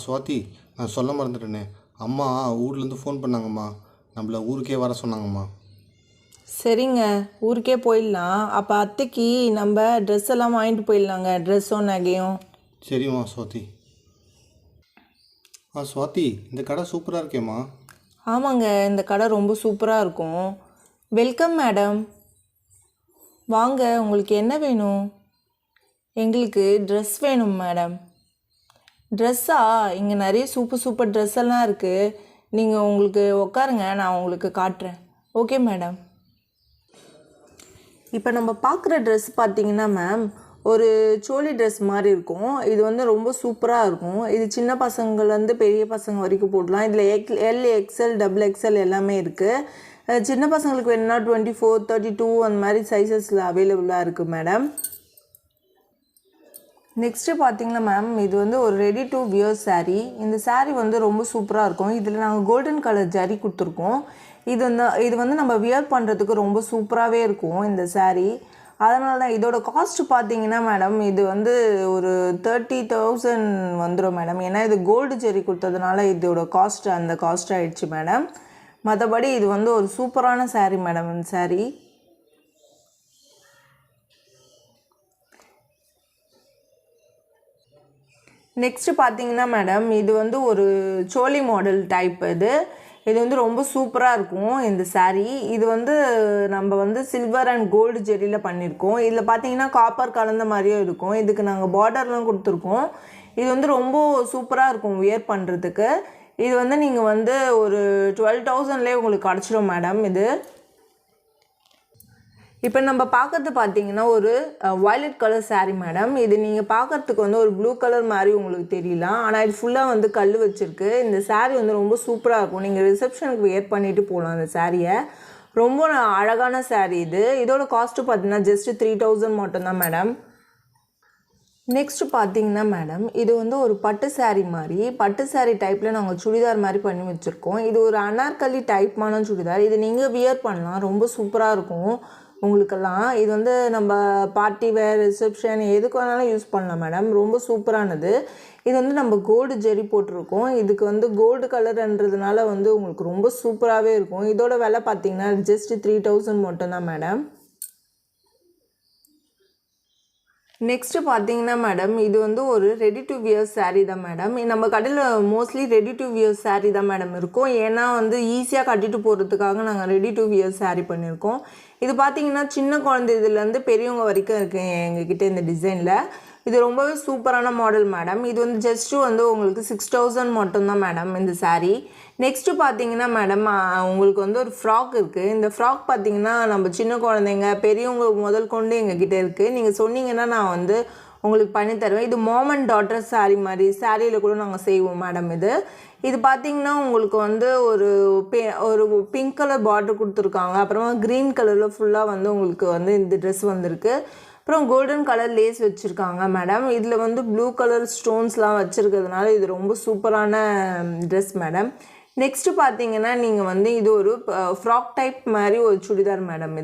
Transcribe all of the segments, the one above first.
சுவாதி, நான் சொல்ல மறந்துட்டேனே. அம்மா ஊர்லேருந்து ஃபோன் பண்ணாங்கம்மா. நம்மள ஊருக்கே வர சொன்னாங்கம்மா. சரிங்க, ஊருக்கே போயிடலாம். அப்போ அத்தைக்கு நம்ம ட்ரெஸ் எல்லாம் வாங்கிட்டு போயிடலாங்க, ட்ரெஸ்ஸும் நகையும். சரிம்மா சுவாதி. சுவாதி, இந்த கடை சூப்பராக இருக்கேம்மா. ஆமாங்க, இந்த கடை ரொம்ப சூப்பராக இருக்கும். வெல்கம் மேடம், வாங்க. உங்களுக்கு என்ன வேணும்? எங்களுக்கு ட்ரெஸ் வேணும் மேடம். ட்ரெஸ்ஸா? இங்கே நிறைய சூப்பர் ட்ரெஸ் எல்லாம் இருக்குது. நீங்கள் உங்களுக்கு உட்காருங்க, நான் உங்களுக்கு காட்டுறேன். Okay madam. இப்போ நம்ம பார்க்குற ட்ரெஸ் பார்த்திங்கன்னா மேம், ஒரு சோலி ட்ரெஸ் மாதிரி இருக்கும். இது வந்து ரொம்ப சூப்பராக இருக்கும். இது சின்ன பசங்கள்லேருந்து பெரிய பசங்க வரைக்கும் போடலாம். இதில் எல், எக்ஸ்எல், டபுள் எக்ஸ்எல் எல்லாமே இருக்குது. சின்ன பசங்களுக்கு வேணுன்னா 24, 32 அந்த மாதிரி சைஸஸில் அவைலபிளாக இருக்குது மேடம். நெக்ஸ்ட்டு பார்த்திங்கன்னா மேம், இது வந்து ஒரு ரெடி டு வியர் சாரீ. இந்த சாரீ வந்து ரொம்ப சூப்பராக இருக்கும். இதில் நாங்கள் கோல்டன் கலர் ஜரி கொடுத்துருக்கோம். இது வந்து நம்ம வியர் பண்ணுறதுக்கு ரொம்ப சூப்பராகவே இருக்கும் இந்த சாரீ. அதனால தான் இதோட காஸ்ட் பார்த்திங்கன்னா மேடம், இது வந்து ஒரு 30,000 வந்துடும் மேடம். ஏன்னா இது கோல்டு ஜெரி கொடுத்ததுனால இதோட காஸ்ட் அந்த காஸ்ட் ஆகிடுச்சு மேடம். மற்றபடி இது வந்து ஒரு சூப்பரான சாரீ மேடம். இந்த சாரீ நெக்ஸ்ட்டு பார்த்திங்கன்னா மேடம், இது வந்து ஒரு சோலி மாடல் டைப். இது வந்து ரொம்ப சூப்பராக இருக்கும் இந்த சாரீ. இது வந்து நம்ம வந்து சில்வர் அண்ட் கோல்டு ஜெரியில் பண்ணியிருக்கோம். இதில் பார்த்தீங்கன்னா காப்பர் கலந்த மாதிரியும் இருக்கும். இதுக்கு நாங்கள் பார்டர்லாம் கொடுத்துருக்கோம். இது வந்து ரொம்ப சூப்பராக இருக்கும் வியர் பண்ணுறதுக்கு. இது வந்து நீங்கள் வந்து ஒரு 12,000லேயே உங்களுக்கு கிடச்சிடும் மேடம். இது இப்போ நம்ம பார்க்கறது பார்த்தீங்கன்னா ஒரு வயலட் கலர் சாரீ மேடம். இது நீங்கள் பார்க்குறதுக்கு வந்து ஒரு ப்ளூ கலர் மாதிரி உங்களுக்கு தெரியலாம். ஆனால் இது ஃபுல்லாக வந்து கல் வச்சுருக்கு. இந்த சாரீ வந்து ரொம்ப சூப்பராக இருக்கும். நீங்கள் ரிசப்ஷனுக்கு வியர் பண்ணிவிட்டு போகலாம் அந்த சாரியை. ரொம்ப அழகான சாரீ இது. இதோட காஸ்ட்டு பார்த்தீங்கன்னா ஜஸ்ட்டு 3,000 மட்டும்தான் மேடம். நெக்ஸ்ட்டு பார்த்தீங்கன்னா மேடம், இது வந்து ஒரு பட்டு சாரீ மாதிரி. பட்டு சாரீ டைப்பில் நாங்கள் சுடிதார் மாதிரி பண்ணி வச்சுருக்கோம். இது ஒரு அனார்கலி டைப்பான சுடிதார். இது நீங்கள் வியர் பண்ணலாம், ரொம்ப சூப்பராக இருக்கும் உங்களுக்கெல்லாம். இது வந்து நம்ம பார்ட்டி வேர், ரிசப்ஷன் எதுக்கு வேணாலும் யூஸ் பண்ணலாம் மேடம். ரொம்ப சூப்பரானது. இது வந்து நம்ம கோல்டு ஜெரி போட்டிருக்கோம். இதுக்கு வந்து கோல்டு கலர்ன்றதுனால வந்து உங்களுக்கு ரொம்ப சூப்பராகவே இருக்கும். இதோட விலை பார்த்திங்கன்னா ஜஸ்ட் 3,000 மட்டும்தான் மேடம். நெக்ஸ்ட்டு பார்த்தீங்கன்னா மேடம், இது வந்து ஒரு ரெடி டு வியர் சாரீ தான் மேடம். நம்ம கடையில் mostly ready to wear sari தான் மேடம் இருக்கும். ஏன்னா வந்து ஈஸியாக கட்டிட்டு போகிறதுக்காக நாங்கள் ரெடி டு வியர் சாரீ பண்ணியிருக்கோம். இது பார்த்தீங்கன்னா சின்ன குழந்தைதுலேருந்து பெரியவங்க வரைக்கும் இருக்குது எங்ககிட்ட இந்த டிசைனில். இது ரொம்பவே சூப்பரான மாடல் மேடம். இது வந்து ஜஸ்ட்டு வந்து உங்களுக்கு 6,000 மட்டும்தான் மேடம் இந்த சாரீ. நெக்ஸ்ட்டு பார்த்தீங்கன்னா மேடம், உங்களுக்கு வந்து ஒரு ஃப்ராக் இருக்குது. இந்த ஃப்ராக் பார்த்தீங்கன்னா நம்ம சின்ன குழந்தைங்க பெரியவங்க முதல் கொண்டு எங்ககிட்ட இருக்குது. நீங்கள் சொன்னீங்கன்னா நான் வந்து உங்களுக்கு பண்ணி தருவேன். இது மாம் அண்ட் டாட்டர் சாரீ மாதிரி சாரியில் கூட நாங்கள் செய்வோம் மேடம். இது பார்த்திங்கன்னா உங்களுக்கு வந்து ஒரு பிங்க் கலர் பார்டர் கொடுத்துருக்காங்க. அப்புறமா க்ரீன் கலரில் ஃபுல்லாக வந்து உங்களுக்கு வந்து இந்த ட்ரெஸ் வந்திருக்கு. அப்புறம் கோல்டன் கலர் லேஸ் வச்சுருக்காங்க மேடம். இதில் வந்து ப்ளூ கலர் ஸ்டோன்ஸ்லாம் வச்சுருக்கிறதுனால இது ரொம்ப சூப்பரான ட்ரெஸ் மேடம். நெக்ஸ்ட்டு பார்த்தீங்கன்னா நீங்கள் வந்து இது ஒரு ஃப்ராக் டைப் மாதிரி ஒரு சுடிதார் மேடம்.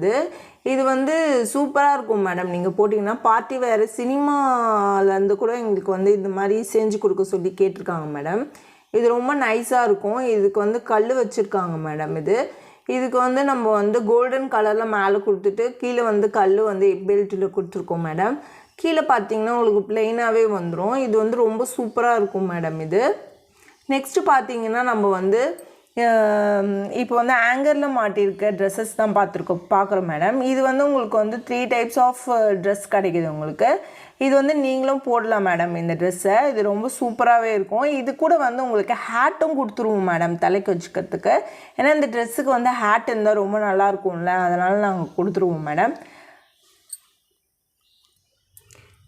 இது வந்து சூப்பராக இருக்கும் மேடம். நீங்கள் போட்டிங்கன்னா பார்ட்டி வேறு சினிமாலேருந்து கூட எங்களுக்கு வந்து இந்த மாதிரி செஞ்சு கொடுக்க சொல்லி கேட்டிருக்காங்க மேடம். இது ரொம்ப நைஸாக இருக்கும். இதுக்கு வந்து கல் வச்சுருக்காங்க மேடம். இதுக்கு வந்து நம்ம வந்து கோல்டன் கலரில் மேலே கொடுத்துட்டு கீழே வந்து கல் வந்து பெல்ட்டில் கொடுத்துருக்கோம் மேடம். கீழே பார்த்தீங்கன்னா உங்களுக்கு ப்ளெயினாகவே வந்துடும். இது வந்து ரொம்ப சூப்பராக இருக்கும் மேடம். நெக்ஸ்ட்டு பார்த்தீங்கன்னா நம்ம வந்து இப்போ வந்து ஆங்கரில் மாட்டியிருக்க ட்ரெஸ்ஸஸ் தான் பார்க்குறோம் மேடம். இது வந்து உங்களுக்கு வந்து 3 டைப்ஸ் ஆஃப் ட்ரெஸ் கிடைக்கிது உங்களுக்கு. இது வந்து நீங்களும் போடலாம் மேடம் இந்த ட்ரெஸ்ஸை. இது ரொம்ப சூப்பராகவே இருக்கும். இது கூட வந்து உங்களுக்கு ஹேட்டும் கொடுத்துருவோம் மேடம் தலைக்கு வச்சுக்கிறதுக்கு. ஏன்னா இந்த ட்ரெஸ்ஸுக்கு வந்து ஹேட் இருந்தால் ரொம்ப நல்லாயிருக்கும்ல, அதனால் நாங்கள் கொடுத்துருவோம் மேடம்.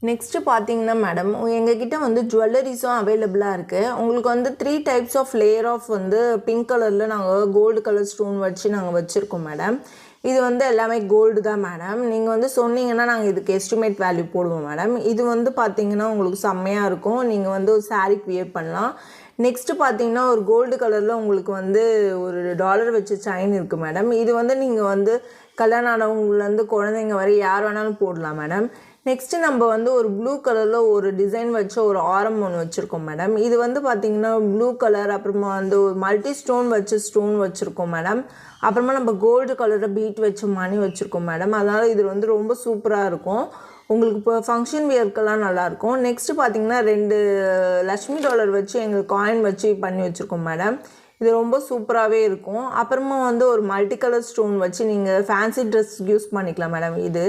நெக்ஸ்ட்டு பார்த்தீங்கன்னா மேடம், எங்ககிட்ட வந்து ஜுவல்லரிஸும் அவைலபிளாக இருக்குது. உங்களுக்கு வந்து 3 டைப்ஸ் ஆஃப் லேயர் ஆஃப் வந்து பிங்க் கலரில் நாங்கள் கோல்டு கலர் ஸ்டோன் வச்சு நாங்கள் வச்சுருக்கோம் மேடம். இது வந்து எல்லாமே கோல்டு தான் மேடம். நீங்கள் வந்து சொன்னீங்கன்னா நாங்கள் இதுக்கு எஸ்டிமேட் வேல்யூ போடுவோம் மேடம். இது வந்து பார்த்திங்கன்னா உங்களுக்கு செம்மையாக இருக்கும். நீங்கள் வந்து ஒரு சாரீக்கு வியர் பண்ணலாம். நெக்ஸ்ட்டு பார்த்தீங்கன்னா ஒரு கோல்டு கலரில் உங்களுக்கு வந்து ஒரு டாலர் வச்ச செயின் இருக்குது மேடம். இது வந்து நீங்கள் வந்து கல்யாணம் ஆனவங்கலேருந்து குழந்தைங்க வரை யார் வேணாலும் போடலாம் மேடம். நெக்ஸ்ட்டு நம்ம வந்து ஒரு ப்ளூ கலரில் ஒரு டிசைன் வச்ச ஒரு ஆரம் ஒன்று வச்சுருக்கோம் மேடம். இது வந்து பார்த்திங்கன்னா ப்ளூ கலர், அப்புறமா வந்து ஒரு மல்டி ஸ்டோன் வச்சுருக்கோம் மேடம். அப்புறமா நம்ம கோல்டு கலரில் பீட் வச்சு மணி வச்சுருக்கோம் மேடம். அதனால் இது வந்து ரொம்ப சூப்பராக இருக்கும். உங்களுக்கு இப்போ ஃபங்க்ஷன் வியர்க்கெல்லாம் நல்லாயிருக்கும். நெக்ஸ்ட்டு பார்த்திங்கன்னா 2 லக்ஷ்மி டாலர் வச்சு எங்களுக்கு காயின் வச்சு பண்ணி வச்சுருக்கோம் மேடம். இது ரொம்ப சூப்பராகவே இருக்கும். அப்புறமா வந்து ஒரு மல்டி கலர் ஸ்டோன் வச்சு நீங்கள் ஃபேன்சி ட்ரெஸ் யூஸ் பண்ணிக்கலாம் மேடம் இது.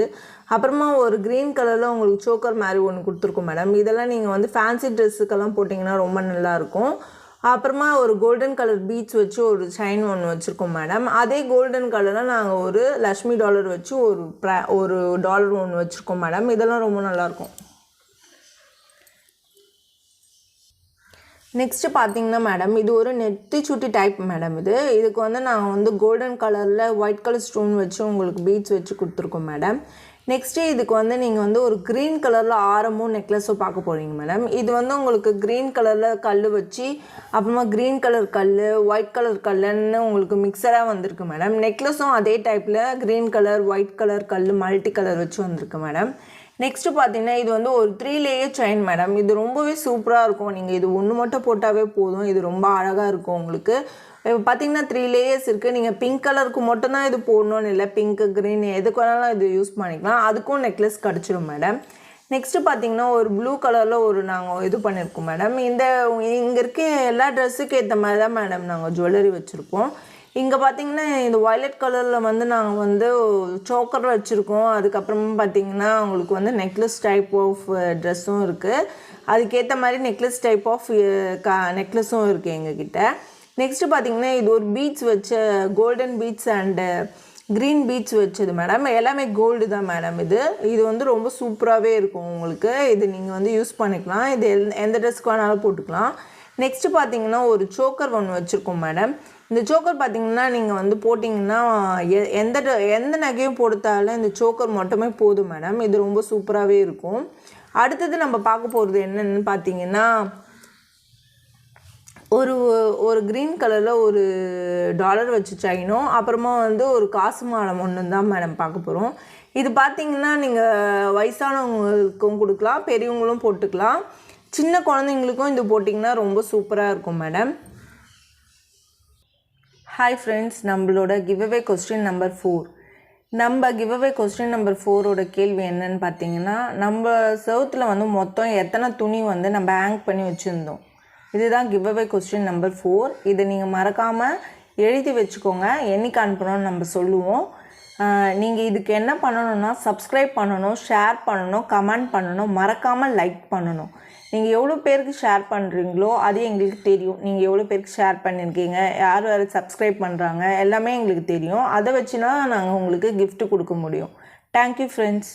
அப்புறமா ஒரு க்ரீன் கலரில் உங்களுக்கு சோக்கர் மாதிரி ஒன்று கொடுத்துருக்கோம் மேடம். இதெல்லாம் நீங்கள் வந்து ஃபேன்சி ட்ரெஸ்ஸுக்கெல்லாம் போட்டிங்கன்னா ரொம்ப நல்லாயிருக்கும். அப்புறமா ஒரு கோல்டன் கலர் பீட்ஸ் வச்சு ஒரு செயின் ஒன்று வச்சுருக்கோம் மேடம். அதே கோல்டன் கலரில் நாங்கள் ஒரு லக்ஷ்மி டாலர் வச்சு ஒரு டாலர் ஒன்று வச்சுருக்கோம் மேடம். இதெல்லாம் ரொம்ப நல்லாயிருக்கும். நெக்ஸ்ட்டு பார்த்திங்கன்னா மேடம், இது ஒரு நெத்திச்சுட்டி டைப் மேடம். இதுக்கு வந்து நாங்கள் வந்து கோல்டன் கலரில் ஒயிட் கலர் ஸ்டோன் வச்சு உங்களுக்கு பீட்ஸ் வச்சு கொடுத்துருக்கோம் மேடம். நெக்ஸ்ட்டு இதுக்கு வந்து நீங்கள் வந்து ஒரு க்ரீன் கலரில் ஆரமும் நெக்லஸும் பார்க்க போகிறீங்க மேடம். இது வந்து உங்களுக்கு க்ரீன் கலரில் கல் வச்சு, அப்புறமா க்ரீன் கலர் கல், ஒயிட் கலர் கல்லுன்னு உங்களுக்கு மிக்சராக வந்திருக்கு மேடம். நெக்லஸும் அதே டைப்பில் க்ரீன் கலர், ஒயிட் கலர் கல், மல்டி கலர் வச்சு வந்திருக்கு மேடம். நெக்ஸ்ட்டு பார்த்தீங்கன்னா இது வந்து ஒரு 3 லேயர் செயின் மேடம். இது ரொம்பவே சூப்பராக இருக்கும். நீங்கள் இது ஒன்று மட்டும் போட்டாவே போதும். இது ரொம்ப அழகாக இருக்கும் உங்களுக்கு. இப்போ பார்த்தீங்கன்னா 3 லேயர்ஸ் இருக்குது. நீங்கள் பிங்க் கலருக்கு மட்டும்தான் இது போடணும்னு இல்லை, பிங்க்கு, க்ரீன் எதுக்கு வேணாலும் இது யூஸ் பண்ணிக்கலாம். அதுக்கும் நெக்லஸ் கிடச்சிடும் மேடம். நெக்ஸ்ட்டு பார்த்தீங்கன்னா ஒரு ப்ளூ கலரில் நாங்கள் இது பண்ணியிருக்கோம் மேடம். இங்கே இருக்க எல்லா ட்ரெஸ்ஸுக்கு ஏற்ற மாதிரி தான் மேடம் நாங்கள் ஜுவல்லரி வச்சுருப்போம். இங்கே பார்த்தீங்கன்னா இந்த வயலட் கலரில் வந்து நாங்கள் வந்து சோக்கர் வச்சுருக்கோம். அதுக்கப்புறமா பார்த்தீங்கன்னா உங்களுக்கு வந்து நெக்லஸ் டைப் ஆஃப் ட்ரெஸ்ஸும் இருக்குது. அதுக்கேற்ற மாதிரி நெக்லஸ் டைப் ஆஃப் நெக்லஸும் இருக்குது எங்ககிட்ட. நெக்ஸ்ட்டு பார்த்தீங்கன்னா இது ஒரு பீட்ஸ் வச்ச golden beads and green beads வச்சது மேடம். எல்லாமே கோல்டு தான் மேடம். இது வந்து ரொம்ப சூப்பராகவே இருக்கும் உங்களுக்கு. இது நீங்கள் வந்து யூஸ் பண்ணிக்கலாம். இது எந்த ட்ரெஸ்க்கு வேணாலும் போட்டுக்கலாம். நெக்ஸ்ட்டு பார்த்தீங்கன்னா ஒரு சோக்கர் ஒன்று வச்சுருக்கோம் மேடம். இந்த சோக்கர் பார்த்தீங்கன்னா நீங்கள் வந்து போட்டிங்கன்னா எந்த நகையும் போடுத்தாலும் இந்த சோக்கர் மட்டுமே போதும் மேடம். இது ரொம்ப சூப்பராகவே இருக்கும். அடுத்தது நம்ம பார்க்க போகிறது என்னென்னு பார்த்தீங்கன்னா ஒரு க்ரீன் கலரில் ஒரு டாலர் வச்சு செயினும், அப்புறமா வந்து ஒரு காசு மாலம் ஒன்று தான் மேடம் பார்க்க போகிறோம். இது பார்த்தீங்கன்னா நீங்கள் வயசானவங்களுக்கும் கொடுக்கலாம், பெரியவங்களும் போட்டுக்கலாம். சின்ன குழந்தைங்களுக்கும் இது போட்டிங்கன்னா ரொம்ப சூப்பராக இருக்கும் மேடம். ஹாய் ஃப்ரெண்ட்ஸ், நம்மளோட கிவ்அவே கொஸ்டின் நம்பர் 4. நம்ம கிவ்அவே கொஸ்டின் நம்பர் 4ஓட கேள்வி என்னன்னு பார்த்தீங்கன்னா, நம்ம செவுத்தில் வந்து மொத்தம் எத்தனை துணி வந்து நம்ம ஹேங் பண்ணி வச்சுருந்தோம். இதுதான் கிவ்அவே கொஸ்டின் நம்பர் 4. இதை நீங்கள் மறக்காமல் எழுதி வச்சுக்கோங்க. என்னைக்கு அனுப்பணும்னு நம்ம சொல்லுவோம். நீங்கள் இதுக்கு என்ன பண்ணணும்னா சப்ஸ்கிரைப் பண்ணணும், ஷேர் பண்ணணும், கமெண்ட் பண்ணணும், மறக்காமல் லைக் பண்ணணும். நீங்கள் எவ்வளோ பேருக்கு ஷேர் பண்ணுறீங்களோ அது எங்களுக்கு தெரியும். நீங்கள் எவ்வளோ பேருக்கு ஷேர் பண்ணியிருக்கீங்க, யார் யார் சப்ஸ்கிரைப் பண்ணுறாங்க எல்லாமே எங்களுக்கு தெரியும். அதை வச்சுனா நாங்கள் உங்களுக்கு gift கொடுக்க முடியும். Thank you friends.